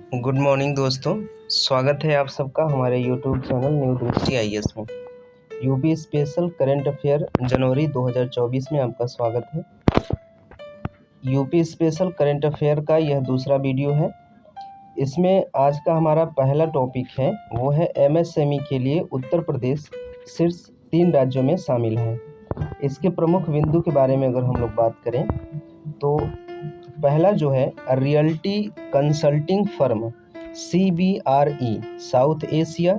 Good morning दोस्तों। स्वागत है आप सबका हमारे यूट्यूब चैनल न्यू दृष्टि आईएएस में। यूपी स्पेशल करंट अफेयर जनवरी 2024 में आपका स्वागत है। यूपी स्पेशल करंट अफेयर का यह दूसरा वीडियो है। इसमें आज का हमारा पहला टॉपिक है वो है एमएसएमई के लिए उत्तर प्रदेश शीर्ष 3 राज्यों में शामिल है। इसके प्रमुख बिंदु के बारे में अगर हम लोग बात करें तो पहला जो है realty consulting firm CBRE south Asia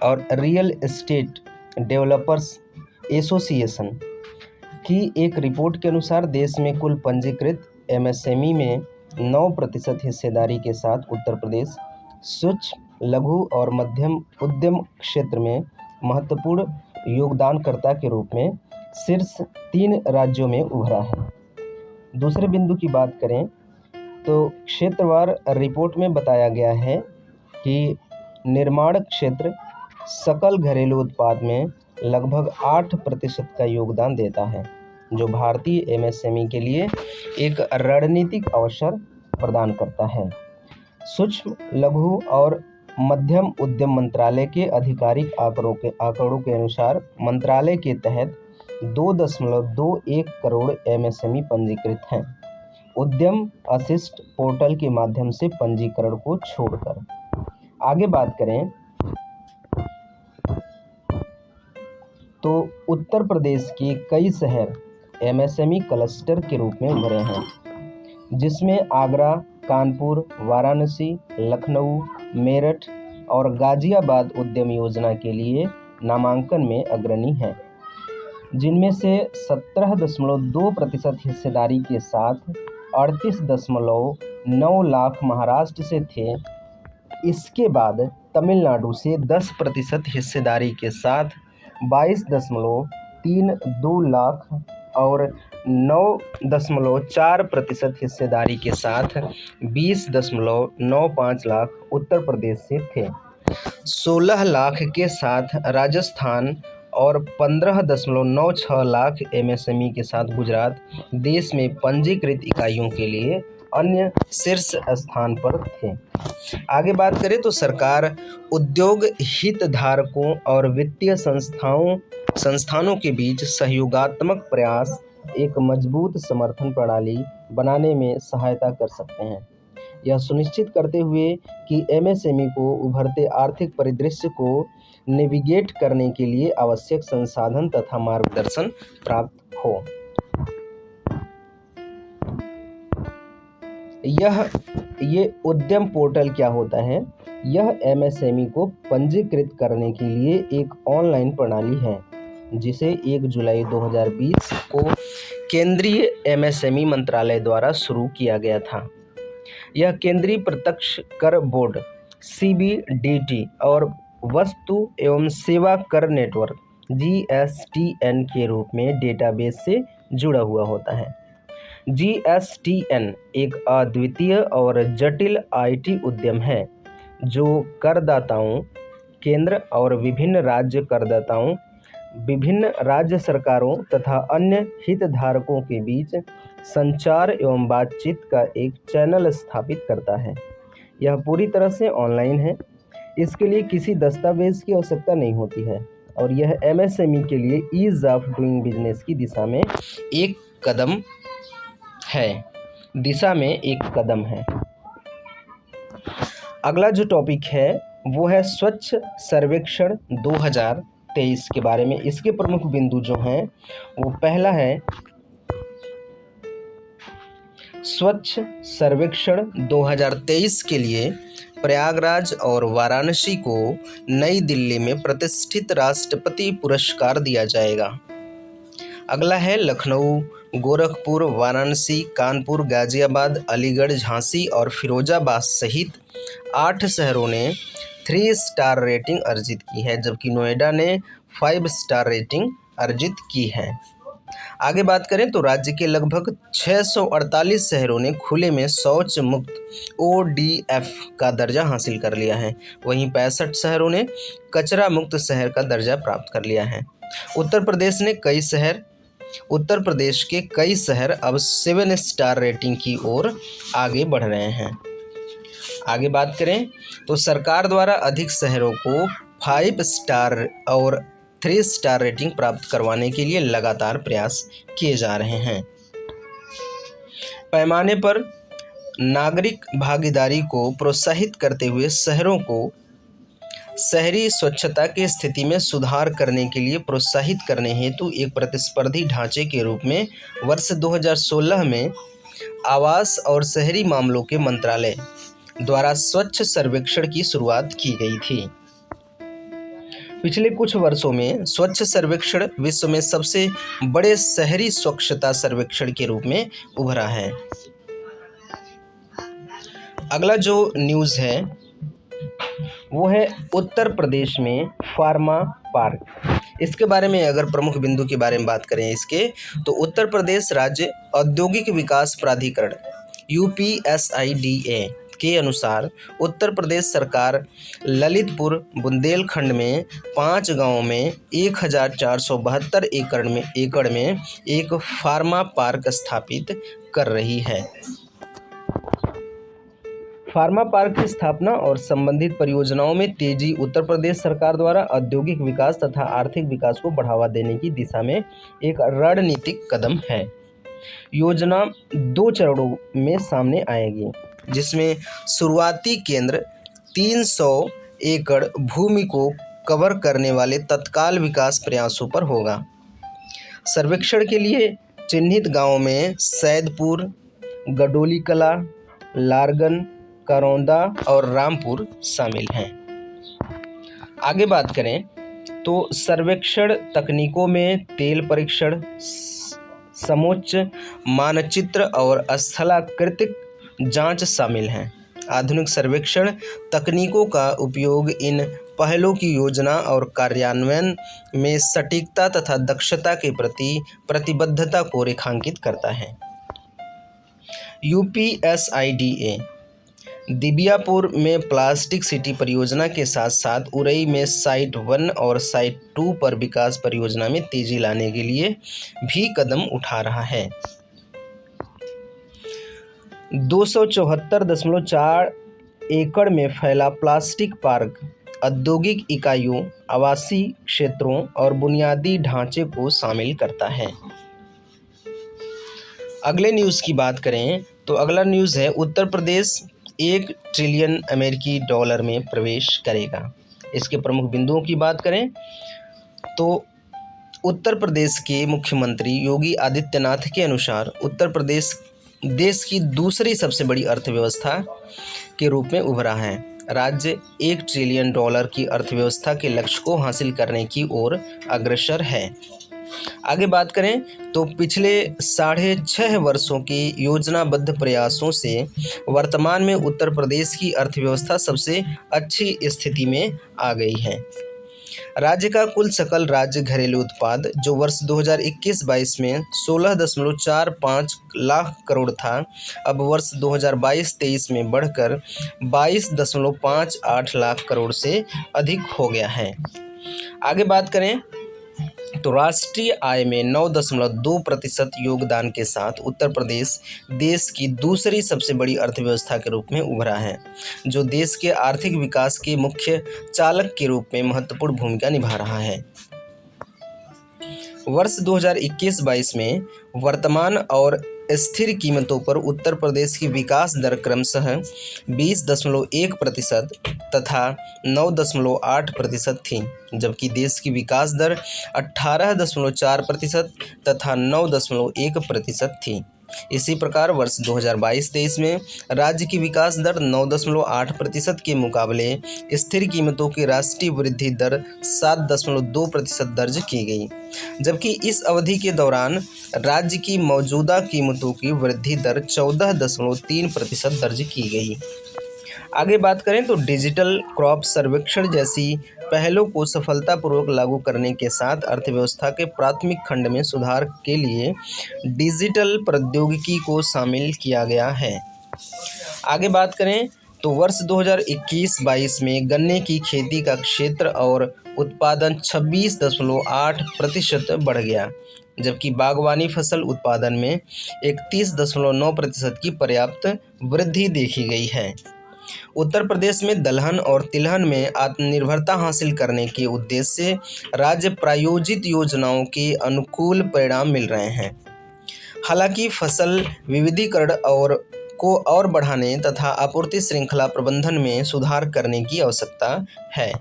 और रियल एस्टेट डेवलपर्स एसोसिएशन की एक रिपोर्ट के अनुसार देश में कुल पंजीकृत MSME में 9% हिस्सेदारी के साथ उत्तर प्रदेश सूक्ष्म लघु और मध्यम उद्यम क्षेत्र में महत्वपूर्ण योगदानकर्ता के रूप में शीर्ष 3 राज्यों में उभरा है। दूसरे बिंदु की बात करें तो क्षेत्रवार रिपोर्ट में बताया गया है कि निर्माण क्षेत्र सकल घरेलू उत्पाद में लगभग 8% का योगदान देता है, जो भारतीय MSME के लिए एक रणनीतिक अवसर प्रदान करता है। सूक्ष्म लघु और मध्यम उद्यम मंत्रालय के आधिकारिक आंकड़ों के अनुसार मंत्रालय के तहत 2.21 करोड़ MSME पंजीकृत हैं, उद्यम असिस्ट पोर्टल के माध्यम से पंजीकरण को छोड़कर। आगे बात करें तो उत्तर प्रदेश के कई शहर MSME क्लस्टर के रूप में उभरे हैं, जिसमें आगरा, कानपुर, वाराणसी, लखनऊ, मेरठ और गाजियाबाद उद्यम योजना के लिए नामांकन में अग्रणी हैं, जिनमें से 17.2% हिस्सेदारी के साथ 38.9 लाख महाराष्ट्र से थे। इसके बाद तमिलनाडु से 10% हिस्सेदारी के साथ 22.32 लाख और 9.4% हिस्सेदारी के साथ 20.95 लाख उत्तर प्रदेश से थे। 16 लाख के साथ राजस्थान और 15.96 लाख MSME के साथ गुजरात देश में पंजीकृत इकाइयों के लिए अन्य शीर्ष स्थान पर थे। आगे बात करें तो सरकार उद्योग हितधारकों और वित्तीय संस्थानों के बीच सहयोगात्मक प्रयास एक मजबूत समर्थन प्रणाली बनाने में सहायता कर सकते हैं, यह सुनिश्चित करते हुए कि MSME को उभरते आर्थिक परिदृश्य को नेविगेट करने के लिए आवश्यक संसाधन तथा मार्गदर्शन प्राप्त हो। ये उद्यम पोर्टल क्या होता है? यह MSME को पंजीकृत करने के लिए एक ऑनलाइन प्रणाली है, जिसे 1 जुलाई 2020 को केंद्रीय MSME मंत्रालय द्वारा शुरू किया गया था। यह केंद्रीय प्रत्यक्ष कर बोर्ड CBDT और वस्तु एवं सेवा कर नेटवर्क GSTN के रूप में डेटाबेस से जुड़ा हुआ होता है। GSTN एक अद्वितीय और जटिल IT उद्यम है, जो करदाताओं, केंद्र और विभिन्न राज्य करदाताओं, विभिन्न राज्य सरकारों तथा अन्य हितधारकों के बीच संचार एवं बातचीत का एक चैनल स्थापित करता है। यह पूरी तरह से ऑनलाइन है, इसके लिए किसी दस्तावेज की आवश्यकता नहीं होती है और यह MSME के लिए ईज ऑफ डूइंग बिजनेस की दिशा में एक कदम है। अगला जो टॉपिक है वो है स्वच्छ सर्वेक्षण 2023 के बारे में। इसके प्रमुख बिंदु जो हैं वो पहला है स्वच्छ सर्वेक्षण 2023 के लिए प्रयागराज और वाराणसी को नई दिल्ली में प्रतिष्ठित राष्ट्रपति पुरस्कार दिया जाएगा। अगला है लखनऊ, गोरखपुर, वाराणसी, कानपुर, गाजियाबाद, अलीगढ़, झांसी और फिरोजाबाद सहित 8 शहरों ने 3 स्टार रेटिंग अर्जित की है, जबकि नोएडा ने 5 स्टार रेटिंग अर्जित की है। आगे बात करें तो राज्य के लगभग 648 शहरों ने खुले में शौच मुक्त ODF का दर्जा हासिल कर लिया है, वहीं 65 शहरों ने कचरा मुक्त शहर का दर्जा प्राप्त कर लिया है। उत्तर प्रदेश के कई शहर अब 7 स्टार रेटिंग की ओर आगे बढ़ रहे हैं। आगे बात करें तो सरकार द्वारा अधिक शहरों को 5 स्टार और 3 स्टार रेटिंग प्राप्त करवाने के लिए लगातार प्रयास किए जा रहे हैं। पैमाने पर नागरिक भागीदारी को प्रोत्साहित करते हुए शहरों को शहरी स्वच्छता की स्थिति में सुधार करने के लिए प्रोत्साहित करने हेतु एक प्रतिस्पर्धी ढांचे के रूप में वर्ष 2016 में आवास और शहरी मामलों के मंत्रालय द्वारा स्वच्छ सर्वेक्षण की शुरुआत की गई थी। पिछले कुछ वर्षों में स्वच्छ सर्वेक्षण विश्व में सबसे बड़े शहरी स्वच्छता सर्वेक्षण के रूप में उभरा है। अगला जो न्यूज़ है वो है उत्तर प्रदेश में फार्मा पार्क। इसके बारे में अगर प्रमुख बिंदु के बारे में बात करें इसके, तो उत्तर प्रदेश राज्य औद्योगिक विकास प्राधिकरण UPSIDA के अनुसार उत्तर प्रदेश सरकार ललितपुर बुंदेलखंड में 5 गांवों में 1472 एकड़ में एक फार्मा पार्क स्थापित कर रही है। फार्मा पार्क की स्थापना और संबंधित परियोजनाओं में तेजी उत्तर प्रदेश सरकार द्वारा औद्योगिक विकास तथा आर्थिक विकास को बढ़ावा देने की दिशा में एक रणनीतिक कदम है। योजना 2 चरणों में सामने आएगी, जिसमें शुरुआती केंद्र 300 एकड़ भूमि को कवर करने वाले तत्काल विकास प्रयासों पर होगा। सर्वेक्षण के लिए चिन्हित गांवों में सैदपुर, गडोली कला, लारगन, करौंदा और रामपुर शामिल हैं। आगे बात करें तो सर्वेक्षण तकनीकों में तेल परीक्षण, समोच्च मानचित्र और स्थलाकृतिक जांच शामिल हैं। आधुनिक सर्वेक्षण तकनीकों का उपयोग इन पहलों की योजना और कार्यान्वयन में सटीकता तथा दक्षता के प्रति प्रतिबद्धता को रेखांकित करता है। UPSIDA दिबियापुर में प्लास्टिक सिटी परियोजना के साथ साथ उरई में साइट 1 और साइट 2 पर विकास परियोजना में तेजी लाने के लिए भी कदम उठा रहा है। 274.4 एकड़ में फैला प्लास्टिक पार्क औद्योगिक इकाइयों, आवासीय क्षेत्रों और बुनियादी ढांचे को शामिल करता है। अगले न्यूज़ की बात करें तो अगला न्यूज़ है उत्तर प्रदेश $1 ट्रिलियन अमेरिकी डॉलर में प्रवेश करेगा। इसके प्रमुख बिंदुओं की बात करें तो उत्तर प्रदेश के मुख्यमंत्री योगी आदित्यनाथ के अनुसार उत्तर प्रदेश देश की दूसरी सबसे बड़ी अर्थव्यवस्था के रूप में उभरा है। राज्य $1 ट्रिलियन की अर्थव्यवस्था के लक्ष्य को हासिल करने की ओर अग्रसर है। आगे बात करें तो पिछले 6.5 वर्षों के योजनाबद्ध प्रयासों से वर्तमान में उत्तर प्रदेश की अर्थव्यवस्था सबसे अच्छी स्थिति में आ गई है। राज्य का कुल सकल राज्य घरेलू उत्पाद जो वर्ष 2021-22 में 16.45 लाख करोड़ था, अब वर्ष 2022-23 में बढ़कर 22.58 लाख करोड़ से अधिक हो गया है। आगे बात करें तो राष्ट्रीय आय में 9.2% योगदान के साथ उत्तर प्रदेश देश की दूसरी सबसे बड़ी अर्थव्यवस्था के रूप में उभरा है, जो देश के आर्थिक विकास के मुख्य चालक के रूप में महत्वपूर्ण भूमिका निभा रहा है। वर्ष 2021-22 में वर्तमान और स्थिर कीमतों पर उत्तर प्रदेश की विकास दर क्रमशः 20.1% तथा 9.8% थी, जबकि देश की विकास दर 18.4% तथा 9.1% थी। इसी प्रकार वर्ष 2022-23 में राज्य की विकास दर 9.8% के मुकाबले स्थिर कीमतों की राष्ट्रीय वृद्धि दर 7.2% दर्ज की गई, जबकि इस अवधि के दौरान राज्य की मौजूदा कीमतों की वृद्धि दर 14.3% दर्ज की गई। आगे बात करें तो डिजिटल क्रॉप सर्वेक्षण जैसी पहलों को सफलतापूर्वक लागू करने के साथ अर्थव्यवस्था के प्राथमिक खंड में सुधार के लिए डिजिटल प्रौद्योगिकी को शामिल किया गया है। आगे बात करें तो वर्ष 2021-22 में गन्ने की खेती का क्षेत्र और उत्पादन 26.8% बढ़ गया, जबकि बागवानी फसल उत्पादन में 31.9% की पर्याप्त वृद्धि देखी गई है। उत्तर प्रदेश में दलहन और तिलहन में आत्मनिर्भरता हासिल करने के उद्देश्य से राज्य प्रायोजित योजनाओं के अनुकूल परिणाम मिल रहे हैं। हालांकि फसल विविधीकरण और बढ़ाने तथा आपूर्ति श्रृंखला प्रबंधन में सुधार करने की आवश्यकता है।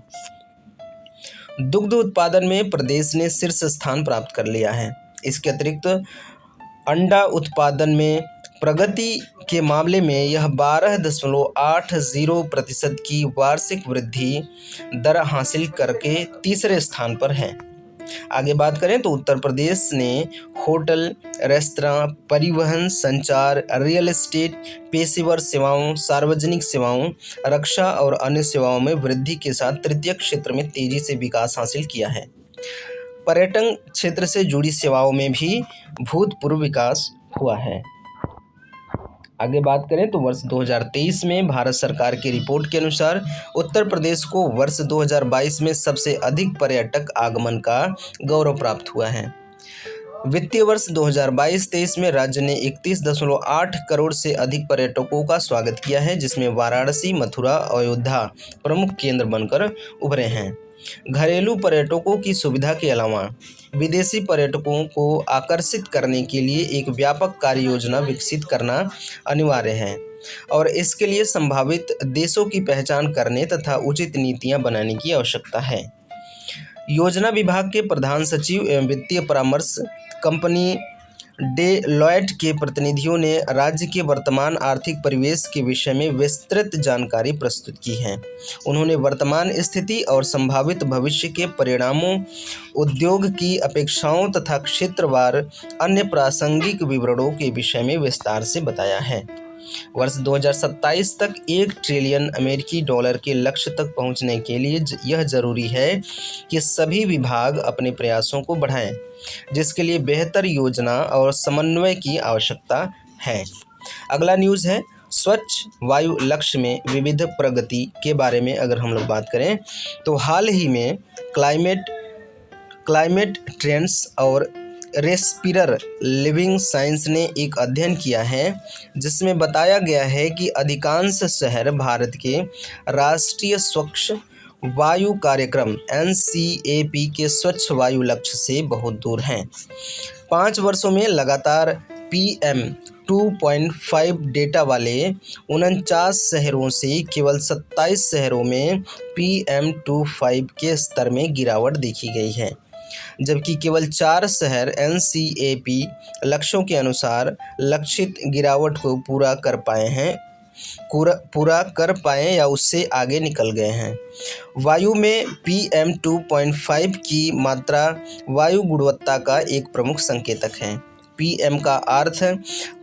दुग्ध उत्पादन में प्रदेश ने शीर्ष स्थान प्राप्त कर लिया है। इसके अतिरिक्त अंडा उत्पादन में प्रगति के मामले में यह 12.80% की वार्षिक वृद्धि दर हासिल करके तीसरे स्थान पर है। आगे बात करें तो उत्तर प्रदेश ने होटल, रेस्तरां, परिवहन, संचार, रियल एस्टेट, पेशेवर सेवाओं, सार्वजनिक सेवाओं, रक्षा और अन्य सेवाओं में वृद्धि के साथ तृतीय क्षेत्र में तेजी से विकास हासिल किया है। पर्यटन क्षेत्र से जुड़ी सेवाओं में भी भूतपूर्व विकास हुआ है। आगे बात करें तो वर्ष 2023 में भारत सरकार की रिपोर्ट के अनुसार उत्तर प्रदेश को वर्ष 2022 में सबसे अधिक पर्यटक आगमन का गौरव प्राप्त हुआ है। वित्तीय वर्ष 2022-23 में राज्य ने 31.8 करोड़ से अधिक पर्यटकों का स्वागत किया है, जिसमें वाराणसी, मथुरा, अयोध्या प्रमुख केंद्र बनकर उभरे हैं। घरेलू पर्यटकों की सुविधा के अलावा विदेशी पर्यटकों को आकर्षित करने के लिए एक व्यापक कार्य योजना विकसित करना अनिवार्य है और इसके लिए संभावित देशों की पहचान करने तथा उचित नीतियां बनाने की आवश्यकता है। योजना विभाग के प्रधान सचिव एवं वित्तीय परामर्श कंपनी डेलॉयट के प्रतिनिधियों ने राज्य के वर्तमान आर्थिक परिवेश के विषय में विस्तृत जानकारी प्रस्तुत की है। उन्होंने वर्तमान स्थिति और संभावित भविष्य के परिणामों, उद्योग की अपेक्षाओं तथा क्षेत्रवार अन्य प्रासंगिक विवरणों के विषय में विस्तार से बताया है। वर्ष 2027 तक $1 ट्रिलियन अमेरिकी डॉलर के लक्ष्य तक पहुंचने के लिए यह जरूरी है कि सभी विभाग अपने प्रयासों को बढ़ाएं, जिसके लिए बेहतर योजना और समन्वय की आवश्यकता है। अगला न्यूज़ है स्वच्छ वायु लक्ष्य में विविध प्रगति के बारे में। अगर हम लोग बात करें तो हाल ही में क्लाइमेट ट्रेंड्स और रेस्पिरर लिविंग साइंस ने एक अध्ययन किया है जिसमें बताया गया है कि अधिकांश शहर भारत के राष्ट्रीय स्वच्छ वायु कार्यक्रम NCAP के स्वच्छ वायु लक्ष्य से बहुत दूर हैं। 5 वर्षों में लगातार PM 2.5 डेटा वाले 49 शहरों से केवल 27 शहरों में PM 2.5 के स्तर में गिरावट देखी गई है, जबकि केवल 4 शहर NCAP लक्ष्यों के अनुसार लक्षित गिरावट को पूरा कर पाए या उससे आगे निकल गए हैं। वायु में PM 2.5 की मात्रा वायु गुणवत्ता का एक प्रमुख संकेतक है। PM का अर्थ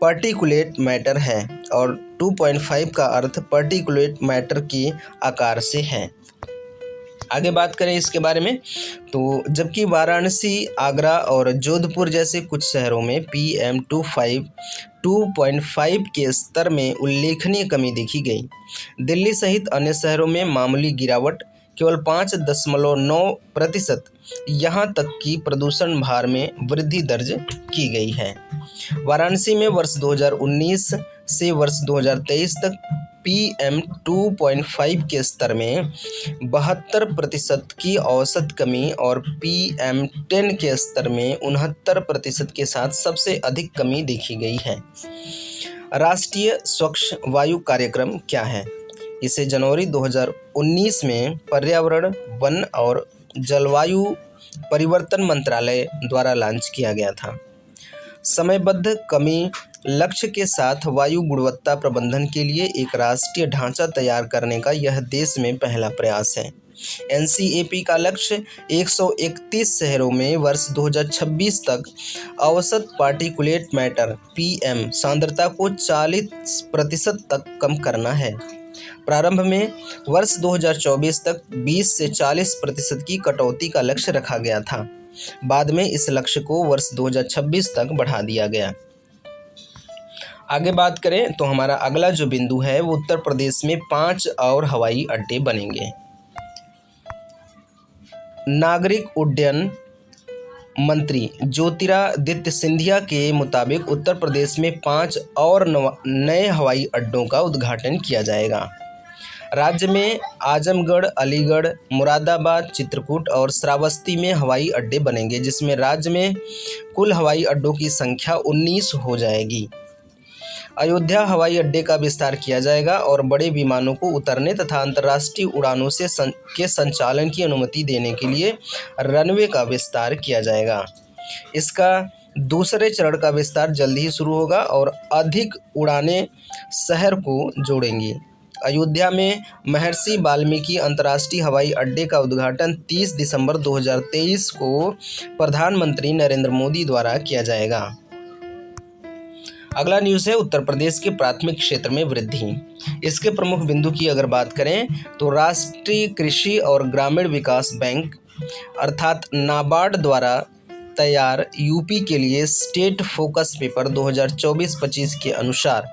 पार्टिकुलेट मैटर है और 2.5 का अर्थ पार्टिकुलेट मैटर के आकार से है। आगे बात करें इसके बारे में तो जबकि वाराणसी, आगरा और जोधपुर जैसे कुछ शहरों में PM 2.5 के स्तर में उल्लेखनीय कमी देखी गई, दिल्ली सहित अन्य शहरों में मामूली गिरावट केवल 5.9%, यहाँ तक कि प्रदूषण भार में वृद्धि दर्ज की गई है। वाराणसी में वर्ष 2019 से वर्ष 2023 तक PM 2.5 के स्तर में 72% की औसत कमी और PM 10 के स्तर में 69% के साथ सबसे अधिक कमी देखी गई है। राष्ट्रीय स्वच्छ वायु कार्यक्रम क्या है? इसे जनवरी 2019 में पर्यावरण, वन और जलवायु परिवर्तन मंत्रालय द्वारा लॉन्च किया गया था। समयबद्ध कमी लक्ष्य के साथ वायु गुणवत्ता प्रबंधन के लिए एक राष्ट्रीय ढांचा तैयार करने का यह देश में पहला प्रयास है। NCAP का लक्ष्य 131 शहरों में वर्ष 2026 तक औसत पार्टिकुलेट मैटर PM सांद्रता को 40% तक कम करना है। प्रारंभ में वर्ष 2024 तक 20 से 40% की कटौती का लक्ष्य रखा गया था। बाद में इस लक्ष्य को वर्ष 2026 तक बढ़ा दिया गया। आगे बात करें तो हमारा अगला जो बिंदु है वो उत्तर प्रदेश में 5 और हवाई अड्डे बनेंगे। नागरिक उड्डयन मंत्री ज्योतिरादित्य सिंधिया के मुताबिक उत्तर प्रदेश में 5 और नए हवाई अड्डों का उद्घाटन किया जाएगा। राज्य में आजमगढ़, अलीगढ़, मुरादाबाद, चित्रकूट और श्रावस्ती में हवाई अड्डे बनेंगे, जिसमें राज्य में कुल हवाई अड्डों की संख्या 19 हो जाएगी। अयोध्या हवाई अड्डे का विस्तार किया जाएगा और बड़े विमानों को उतरने तथा अंतर्राष्ट्रीय उड़ानों के संचालन की अनुमति देने के लिए रनवे का विस्तार किया जाएगा। इसका दूसरे चरण का विस्तार जल्द ही शुरू होगा और अधिक उड़ानें शहर को जोड़ेंगी। अयोध्या में महर्षि वाल्मीकि अंतर्राष्ट्रीय हवाई अड्डे का उद्घाटन 30 दिसंबर 2023 को प्रधानमंत्री नरेंद्र मोदी द्वारा किया जाएगा। अगला न्यूज़ है उत्तर प्रदेश के प्राथमिक क्षेत्र में वृद्धि। इसके प्रमुख बिंदु की अगर बात करें तो राष्ट्रीय कृषि और ग्रामीण विकास बैंक अर्थात नाबार्ड द्वारा तैयार यूपी के लिए स्टेट फोकस पेपर 2024-25 के अनुसार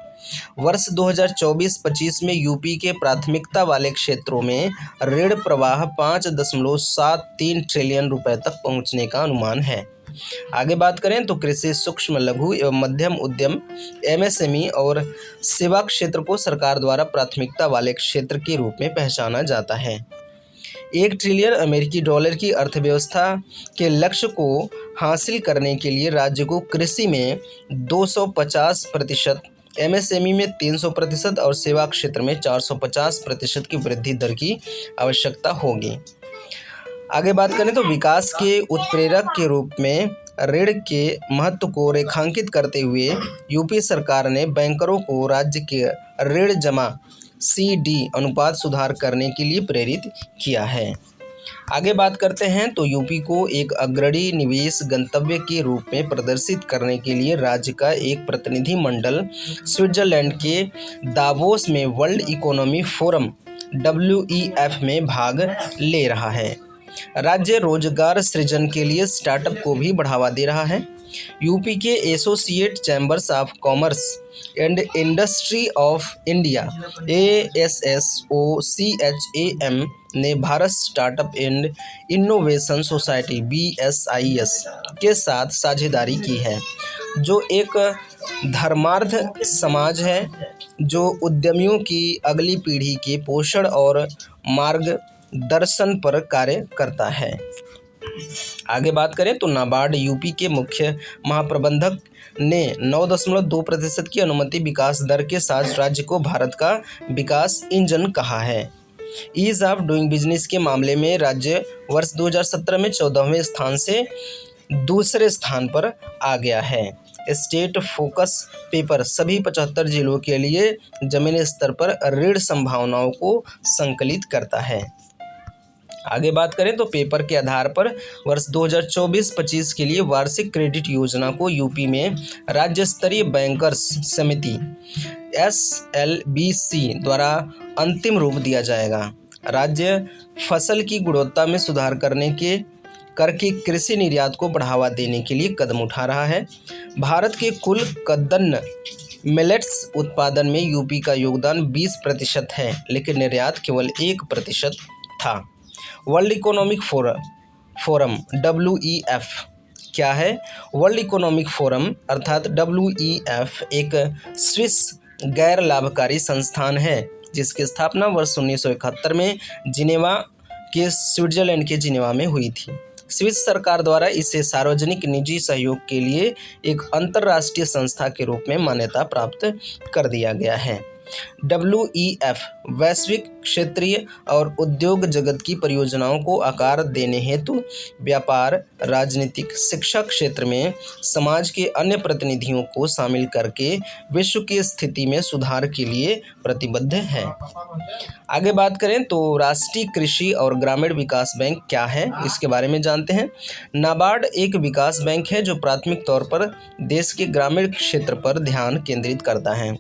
वर्ष 2024-25 में यूपी के प्राथमिकता वाले क्षेत्रों में ऋण प्रवाह 5.73 ट्रिलियन रुपए तक पहुंचने का अनुमान है। आगे बात करें तो कृषि, सूक्ष्म, लघु एवं मध्यम उद्यम एमएसएमई और सेवा क्षेत्र को सरकार द्वारा प्राथमिकता वाले क्षेत्र के रूप में पहचाना जाता है। 1 ट्रिलियन अमेरिकी डॉलर की अर्थव्यवस्था के लक्ष्य को हासिल करने के लिए राज्य को कृषि में 250%, एमएसएमई में 300% और सेवा क्षेत्र में 450% की वृद्धि दर की आवश्यकता होगी। आगे बात करें तो विकास के उत्प्रेरक के रूप में ऋण के महत्व को रेखांकित करते हुए यूपी सरकार ने बैंकरों को राज्य के ऋण जमा CD अनुपात सुधार करने के लिए प्रेरित किया है। आगे बात करते हैं तो यूपी को एक अग्रणी निवेश गंतव्य के रूप में प्रदर्शित करने के लिए राज्य का एक प्रतिनिधि मंडल स्विट्जरलैंड के दावोस में वर्ल्ड इकोनॉमी फोरम WEF में भाग ले रहा है। राज्य रोजगार सृजन के लिए स्टार्टअप को भी बढ़ावा दे रहा है। यूपी के associate chambers of commerce and industry of India ASSOCHAM ने Bharat startup and innovation society BSIS के साथ साझेदारी की है, जो एक धर्मार्थ समाज है जो उद्यमियों की अगली पीढ़ी के पोषण और मार्गदर्शन पर कार्य करता है। आगे बात करें तो नाबार्ड यूपी के मुख्य महाप्रबंधक ने 9.2% की अनुमानित विकास दर के साथ राज्य को भारत का विकास इंजन कहा है। ईज ऑफ डूइंग बिजनेस के मामले में राज्य वर्ष 2017 में 14वें स्थान से दूसरे स्थान पर आ गया है। स्टेट फोकस पेपर सभी 75 जिलों के लिए जमीनी स्तर पर ऋण संभावनाओं को संकलित करता है। आगे बात करें तो पेपर के आधार पर वर्ष 2024-25 के लिए वार्षिक क्रेडिट योजना को यूपी में राज्य स्तरीय बैंकर्स समिति SLBC द्वारा अंतिम रूप दिया जाएगा। राज्य फसल की गुणवत्ता में सुधार करके कृषि निर्यात को बढ़ावा देने के लिए कदम उठा रहा है। भारत के कुल कद्दन मिलेट्स उत्पादन में यूपी का योगदान 20% है, लेकिन निर्यात केवल 1% था। वर्ल्ड इकोनॉमिक फोरम WEF क्या है? वर्ल्ड इकोनॉमिक फोरम अर्थात WEF एक स्विस गैर लाभकारी संस्थान है जिसकी स्थापना वर्ष 1971 में स्विट्जरलैंड के जिनेवा में हुई थी। स्विस सरकार द्वारा इसे सार्वजनिक निजी सहयोग के लिए एक अंतर्राष्ट्रीय संस्था के रूप में मान्यता प्राप्त कर दिया गया है। WEF वैश्विक, क्षेत्रीय और उद्योग जगत की परियोजनाओं को आकार देने हेतु व्यापार, राजनीतिक, शिक्षा क्षेत्र में समाज के अन्य प्रतिनिधियों को शामिल करके विश्व की स्थिति में सुधार के लिए प्रतिबद्ध है। आगे बात करें तो राष्ट्रीय कृषि और ग्रामीण विकास बैंक क्या है, इसके बारे में जानते हैं। नाबार्ड एक विकास बैंक है जो प्राथमिक तौर पर देश के ग्रामीण क्षेत्र पर ध्यान केंद्रित करता है।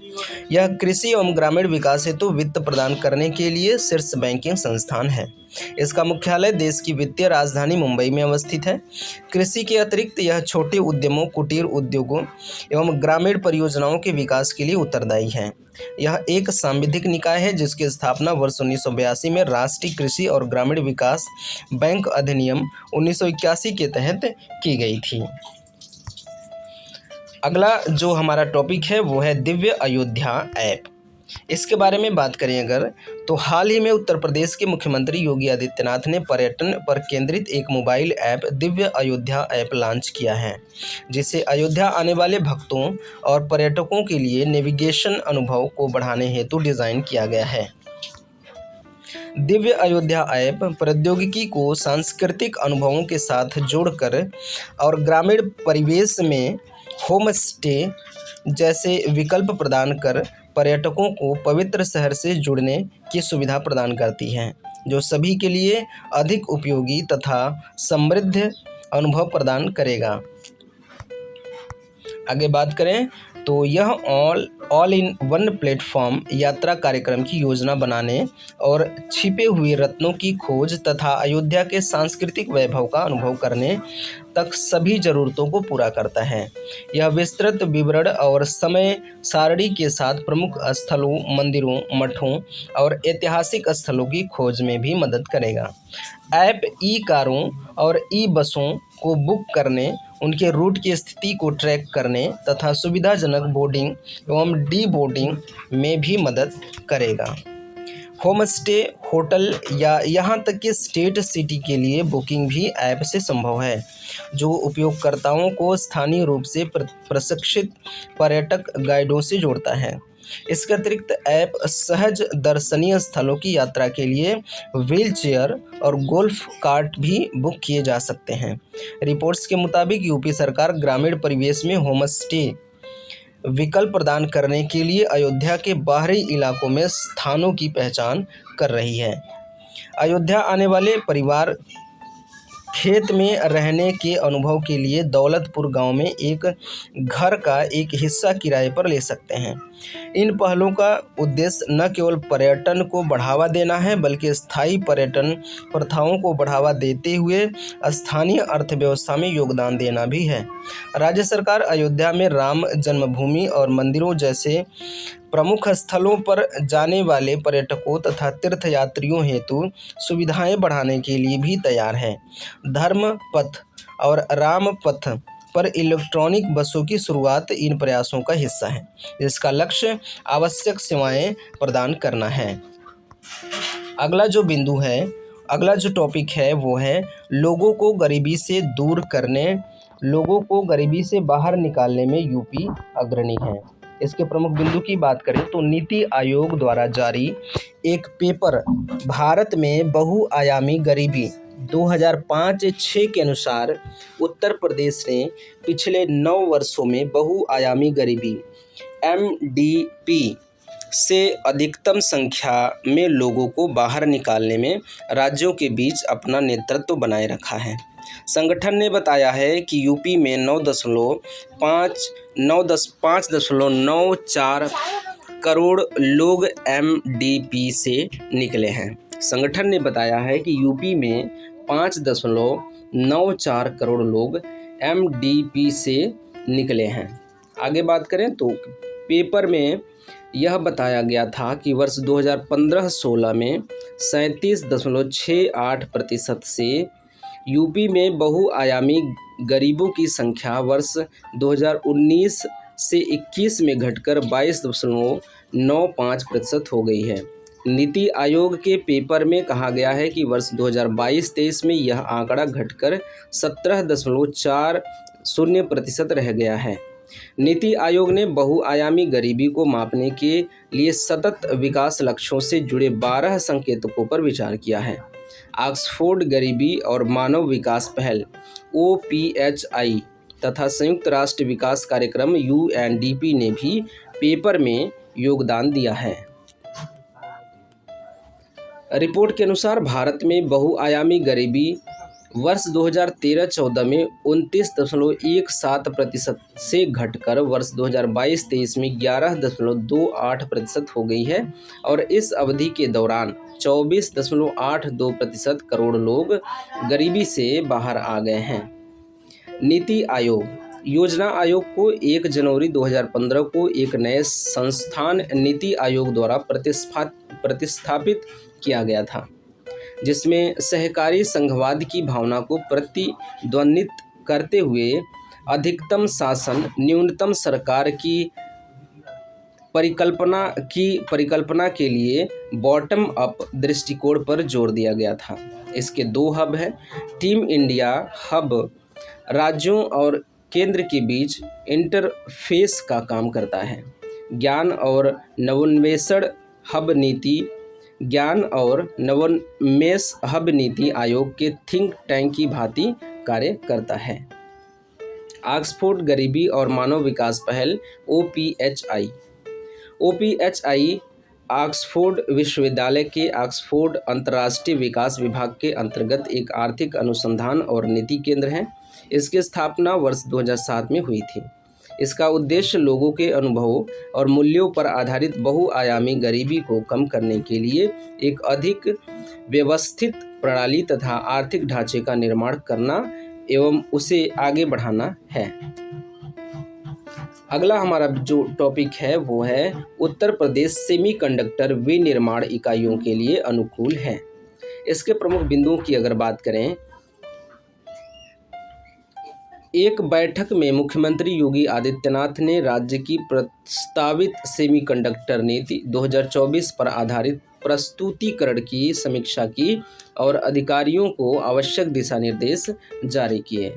यह कृषि एवं ग्रामीण विकास हेतु वित्त प्रदान करने के लिए शीर्ष बैंकिंग संस्थान है। इसका मुख्यालय देश की वित्तीय राजधानी मुंबई में अवस्थित है। कृषि के अतिरिक्त यह छोटे उद्यमों, कुटीर उद्योगों एवं ग्रामीण परियोजनाओं के विकास के लिए उत्तरदायी है। यह एक सांविधिक निकाय है जिसकी स्थापना वर्ष 1982 में राष्ट्रीय कृषि और ग्रामीण विकास बैंक अधिनियम 1981 के तहत की गई थी। अगला जो हमारा टॉपिक है वो है दिव्य अयोध्या ऐप। इसके बारे में बात करें अगर, तो हाल ही में उत्तर प्रदेश के मुख्यमंत्री योगी आदित्यनाथ ने पर्यटन पर केंद्रित एक mobile app Divya Ayodhya app launch किया है, जिसे अयोध्या आने वाले भक्तों और पर्यटकों के लिए नेविगेशन अनुभव को बढ़ाने हेतु डिज़ाइन किया गया है। दिव्य अयोध्या ऐप प्रौद्योगिकी को सांस्कृतिक अनुभवों के साथ जोड़कर और ग्रामीण परिवेश में होम स्टे जैसे विकल्प प्रदान कर पर्यटकों को पवित्र शहर से जुड़ने की सुविधा प्रदान करती है, जो सभी के लिए अधिक उपयोगी तथा समृद्ध अनुभव प्रदान करेगा। आगे बात करें तो यह ऑल इन वन प्लेटफॉर्म यात्रा कार्यक्रम की योजना बनाने और छिपे हुए रत्नों की खोज तथा अयोध्या के सांस्कृतिक वैभव का अनुभव करने तक सभी ज़रूरतों को पूरा करता है। यह विस्तृत विवरण और समय सारणी के साथ प्रमुख स्थलों, मंदिरों, मठों और ऐतिहासिक स्थलों की खोज में भी मदद करेगा। ऐप ई कारों और ई बसों को बुक करने, उनके रूट की स्थिति को ट्रैक करने तथा सुविधाजनक बोर्डिंग एवं डी बोर्डिंग में भी मदद करेगा। होम स्टे, होटल या यहाँ तक कि स्टेट सिटी के लिए बुकिंग भी ऐप से संभव है, जो उपयोगकर्ताओं को स्थानीय रूप से प्रशिक्षित पर्यटक गाइडों से जोड़ता है। इसके अतिरिक्त ऐप सहज दर्शनीय स्थलों की यात्रा के लिए व्हीलचेयर और गोल्फ कार्ट भी बुक किए जा सकते हैं। रिपोर्ट्स के मुताबिक यूपी सरकार ग्रामीण परिवेश में होम स्टे विकल्प प्रदान करने के लिए अयोध्या के बाहरी इलाकों में स्थानों की पहचान कर रही है। अयोध्या आने वाले परिवार खेत में रहने के अनुभव के लिए दौलतपुर गांव में एक घर का एक हिस्सा किराए पर ले सकते हैं। इन पहलों का उद्देश्य न केवल पर्यटन को बढ़ावा देना है, बल्कि स्थायी पर्यटन प्रथाओं को बढ़ावा देते हुए स्थानीय अर्थव्यवस्था में योगदान देना भी है। राज्य सरकार अयोध्या में राम जन्मभूमि और मंदिरों जैसे प्रमुख स्थलों पर जाने वाले पर्यटकों तथा तीर्थयात्रियों हेतु सुविधाएं बढ़ाने के लिए भी तैयार है। धर्म पथ और राम पथ पर इलेक्ट्रॉनिक बसों की शुरुआत इन प्रयासों का हिस्सा है, जिसका लक्ष्य आवश्यक सेवाएं प्रदान करना है। अगला जो टॉपिक है वो है लोगों को गरीबी से दूर करने, लोगों को गरीबी से बाहर निकालने में यूपी अग्रणी है। इसके प्रमुख बिंदु की बात करें तो नीति आयोग द्वारा जारी एक पेपर भारत में बहुआयामी गरीबी 2005-06 के अनुसार उत्तर प्रदेश ने पिछले 9 वर्षों में बहुआयामी गरीबी MDP से अधिकतम संख्या में लोगों को बाहर निकालने में राज्यों के बीच अपना नेतृत्व बनाए रखा है। संगठन ने बताया है कि यूपी में 9.94 करोड़ लोग MDP से निकले हैं। संगठन ने बताया है कि यूपी में 5.94 करोड़ लोग MDP से निकले हैं। आगे बात करें तो पेपर में यह बताया गया था कि वर्ष 2015-16 में 37.68% से यूपी में बहुआयामी गरीबों की संख्या वर्ष 2019 से 21 में घटकर 22.95% हो गई है। नीति आयोग के पेपर में कहा गया है कि वर्ष 2022-23 में यह आंकड़ा घटकर 17.40% रह गया है। नीति आयोग ने बहुआयामी गरीबी को मापने के लिए सतत विकास लक्ष्यों से जुड़े 12 संकेतकों पर विचार किया है। ऑक्सफोर्ड गरीबी और मानव विकास पहल OPHI तथा संयुक्त राष्ट्र विकास कार्यक्रम UNDP ने भी पेपर में योगदान दिया है। रिपोर्ट के अनुसार भारत में बहुआयामी गरीबी वर्ष 2013-14 में 29.17% से घटकर वर्ष 2022-23 में 11.28% हो गई है और इस अवधि के दौरान 24.82% करोड़ लोग गरीबी से बाहर आ गए हैं। नीति आयोग योजना आयोग को 1 जनवरी 2015 को एक नए संस्थान नीति आयोग द्वारा प्रतिस्थापित किया गया था, जिसमें सहकारी संघवाद की भावना को प्रतिध्वनित करते हुए अधिकतम शासन, न्यूनतम सरकार की परिकल्पना के लिए बॉटम अप दृष्टिकोण पर जोर दिया गया था। इसके 2 हब हैं। टीम इंडिया हब राज्यों और केंद्र के बीच इंटरफेस का काम करता है। ज्ञान और नवोन्मेष हब नीति आयोग के थिंक टैंक की भांति कार्य करता है। ऑक्सफोर्ड गरीबी और मानव विकास पहल OPHI ऑक्सफोर्ड विश्वविद्यालय के ऑक्सफोर्ड अंतर्राष्ट्रीय विकास विभाग के अंतर्गत एक आर्थिक अनुसंधान और नीति केंद्र है। इसकी स्थापना वर्ष 2007 में हुई थी। इसका उद्देश्य लोगों के अनुभवों और मूल्यों पर आधारित बहुआयामी गरीबी को कम करने के लिए एक अधिक व्यवस्थित प्रणाली तथा आर्थिक ढांचे का निर्माण करना एवं उसे आगे बढ़ाना है। अगला हमारा जो टॉपिक है वो है उत्तर प्रदेश सेमीकंडक्टर विनिर्माण इकाइयों के लिए अनुकूल है। इसके प्रमुख बिंदुओं की अगर बात करें, एक बैठक में मुख्यमंत्री योगी आदित्यनाथ ने राज्य की प्रस्तावित सेमीकंडक्टर नीति 2024 पर आधारित प्रस्तुतिकरण की समीक्षा की और अधिकारियों को आवश्यक दिशा निर्देश जारी किए।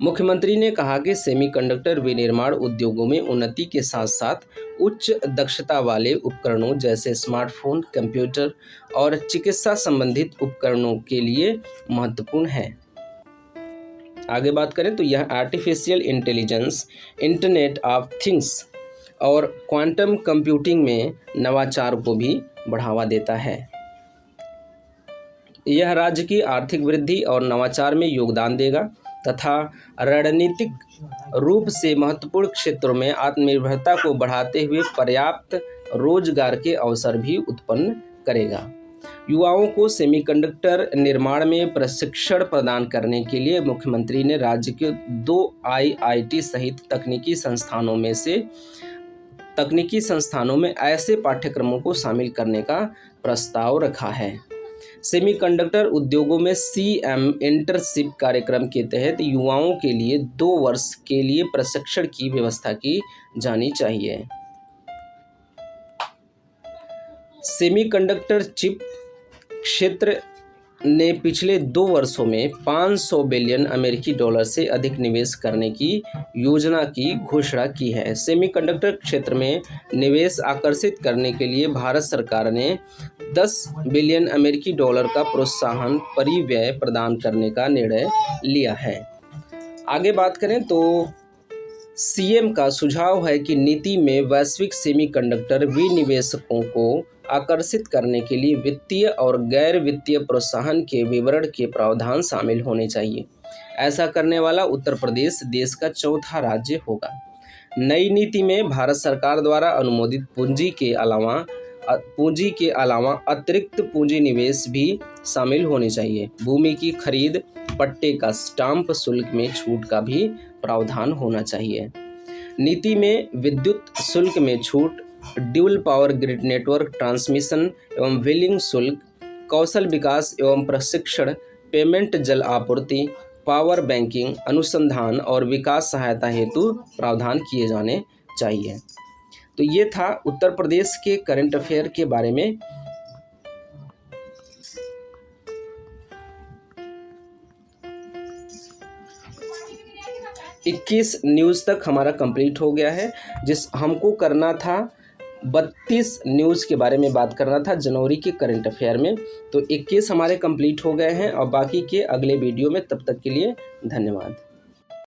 मुख्यमंत्री ने कहा कि सेमीकंडक्टर विनिर्माण उद्योगों में उन्नति के साथ साथ उच्च दक्षता वाले उपकरणों जैसे स्मार्टफोन, कंप्यूटर और चिकित्सा संबंधित उपकरणों के लिए महत्वपूर्ण है। आगे बात करें तो यह artificial intelligence, internet of things और क्वांटम कंप्यूटिंग में नवाचार को भी बढ़ावा देता है। यह राज्य की आर्थिक वृद्धि और नवाचार में योगदान देगा तथा रणनीतिक रूप से महत्वपूर्ण क्षेत्रों में आत्मनिर्भरता को बढ़ाते हुए पर्याप्त रोजगार के अवसर भी उत्पन्न करेगा। युवाओं को सेमीकंडक्टर निर्माण में प्रशिक्षण प्रदान करने के लिए मुख्यमंत्री ने राज्य के 2 IIT सहित तकनीकी संस्थानों में ऐसे पाठ्यक्रमों को शामिल करने का प्रस्ताव रखा है। सेमीकंडक्टर उद्योगों में CM इंटर्नशिप कार्यक्रम के तहत युवाओं के लिए 2 वर्ष के लिए प्रशिक्षण की व्यवस्था की जानी चाहिए। सेमीकंडक्टर चिप क्षेत्र ने पिछले 2 वर्षों में $500 बिलियन से अधिक निवेश करने की योजना की घोषणा की है। सेमीकंडक्टर क्षेत्र में निवेश आकर्षित करने के लिए भारत सरकार ने $10 बिलियन का प्रोत्साहन परिव्यय प्रदान करने का निर्णय लिया है। आगे बात करें तो CM का सुझाव है कि नीति में वैश्विक सेमीकंडक्टर विनिवेशकों को आकर्षित करने के लिए वित्तीय और गैर वित्तीय प्रोत्साहन के विवरण के प्रावधान शामिल होने चाहिए। ऐसा करने वाला उत्तर प्रदेश देश का 4था राज्य होगा। नई नीति में भारत सरकार द्वारा अनुमोदित पूंजी के अलावा अतिरिक्त पूंजी निवेश भी शामिल होने चाहिए। भूमि की खरीद, पट्टे का स्टाम्प शुल्क में छूट का भी प्रावधान होना चाहिए। नीति में विद्युत शुल्क में छूट, dual power grid network transmission एवं व्हीलिंग शुल्क, कौशल विकास एवं प्रशिक्षण, पेमेंट, जल आपूर्ति, पावर बैंकिंग, अनुसंधान और विकास सहायता हेतु प्रावधान किए जाने चाहिए। तो ये था उत्तर प्रदेश के करंट अफेयर के बारे में। इक्कीस न्यूज़ तक हमारा कंप्लीट हो गया है। जिस हमको करना था 32 न्यूज़ के बारे में बात करना था जनवरी के करंट अफेयर में, तो 21 हमारे कंप्लीट हो गए हैं और बाकी के अगले वीडियो में। तब तक के लिए धन्यवाद।